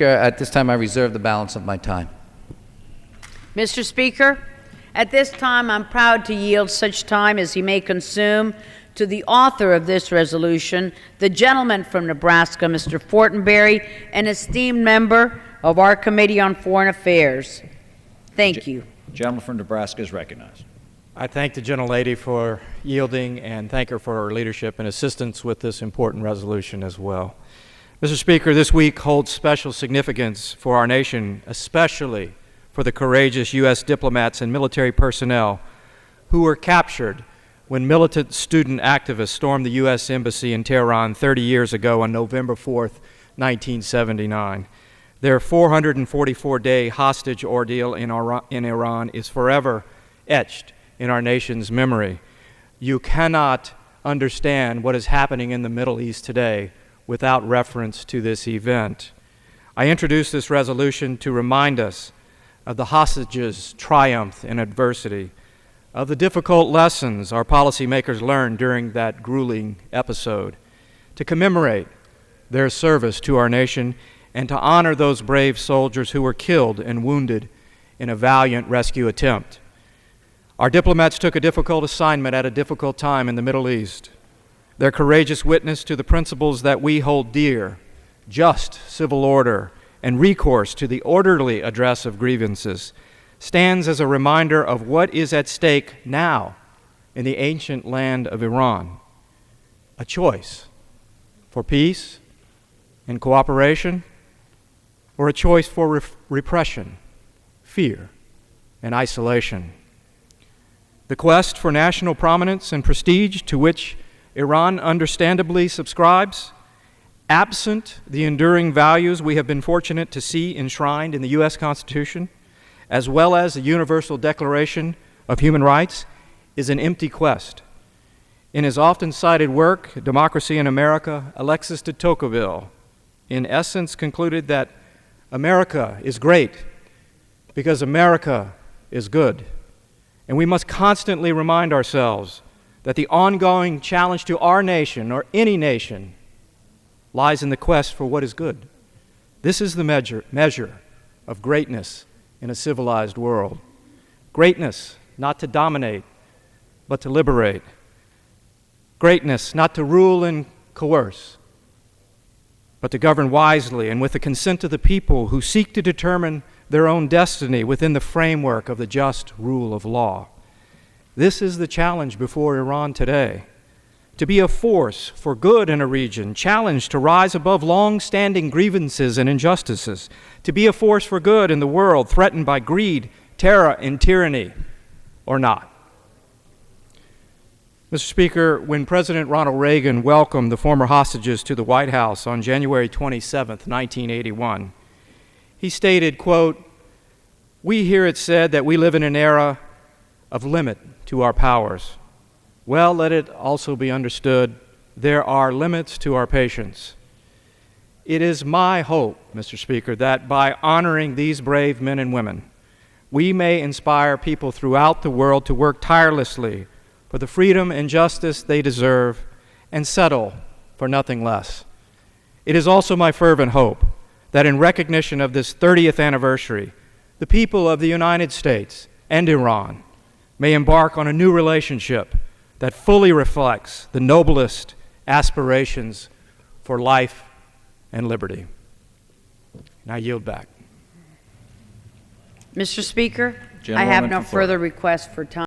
At this time, I reserve the balance of my time. Mr. Speaker, at this time, I'm proud to yield such time as he may consume to the author of this resolution, the gentleman from Nebraska, Mr. Fortenberry, an esteemed member of our Committee on Foreign Affairs. Thank you. The gentleman from Nebraska is recognized. I thank the gentlelady for yielding and thank her for her leadership and assistance with this important resolution as well. Mr. Speaker, this week holds special significance for our nation, especially for the courageous U.S. diplomats and military personnel who were captured when militant student activists stormed the U.S. Embassy in Tehran 30 years ago on November 4th, 1979. Their 444-day hostage ordeal in Iran is forever etched in our nation's memory. You cannot understand what is happening in the Middle East today without reference to this event. I introduce this resolution to remind us of the hostages' triumph in adversity, of the difficult lessons our policymakers learned during that grueling episode, to commemorate their service to our nation, and to honor those brave soldiers who were killed and wounded in a valiant rescue attempt. Our diplomats took a difficult assignment at a difficult time in the Middle East. Their courageous witness to the principles that we hold dear, just civil order, and recourse to the orderly address of grievances, stands as a reminder of what is at stake now in the ancient land of Iran. A choice for peace and cooperation, or a choice for repression, fear, and isolation. The quest for national prominence and prestige to which Iran understandably subscribes, absent the enduring values we have been fortunate to see enshrined in the U.S. Constitution, as well as the Universal Declaration of Human Rights, is an empty quest. In his often cited work, Democracy in America, Alexis de Tocqueville, in essence, concluded that America is great because America is good. And we must constantly remind ourselves that the ongoing challenge to our nation, or any nation, lies in the quest for what is good. This is the measure of greatness in a civilized world. Greatness, not to dominate, but to liberate. Greatness, not to rule and coerce, but to govern wisely and with the consent of the people who seek to determine their own destiny within the framework of the just rule of law. This is the challenge before Iran today. To be a force for good in a region, challenged to rise above long-standing grievances and injustices. To be a force for good in the world, threatened by greed, terror, and tyranny, or not. Mr. Speaker, when President Ronald Reagan welcomed the former hostages to the White House on January 27, 1981, he stated, quote, "We hear it said that we live in an era of limit to our powers. Well, let it also be understood there are limits to our patience. It is my hope, Mr. Speaker, that by honoring these brave men and women, we may inspire people throughout the world to work tirelessly for the freedom and justice they deserve and settle for nothing less. It is also my fervent hope that in recognition of this 30th anniversary, the people of the United States and Iran may embark on a new relationship that fully reflects the noblest aspirations for life and liberty." And I yield back. Mr. Speaker, I Gentlewoman have no from Florida. further requests for time.